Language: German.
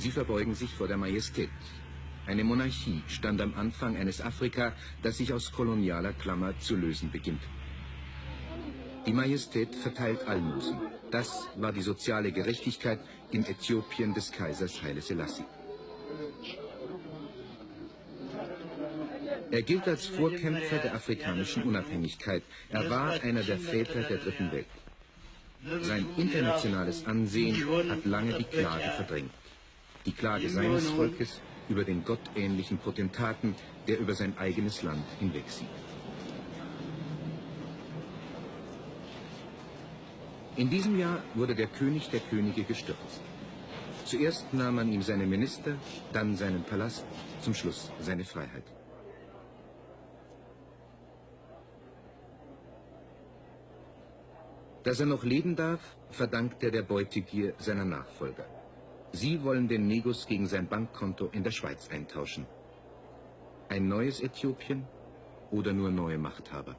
Sie verbeugen sich vor der Majestät. Eine Monarchie stand am Anfang eines Afrika, das sich aus kolonialer Klammer zu lösen beginnt. Die Majestät verteilt Almosen. Das war die soziale Gerechtigkeit in Äthiopien des Kaisers Haile Selassie. Er gilt als Vorkämpfer der afrikanischen Unabhängigkeit. Er war einer der Väter der Dritten Welt. Sein internationales Ansehen hat lange die Klage verdrängt. Die Klage seines Volkes über den gottähnlichen Potentaten, der über sein eigenes Land hinwegsieht. In diesem Jahr wurde der König der Könige gestürzt. Zuerst nahm man ihm seine Minister, dann seinen Palast, zum Schluss seine Freiheit. Dass er noch leben darf, verdankt er der Beutegier seiner Nachfolger. Sie wollen den Negus gegen sein Bankkonto in der Schweiz eintauschen. Ein neues Äthiopien oder nur neue Machthaber?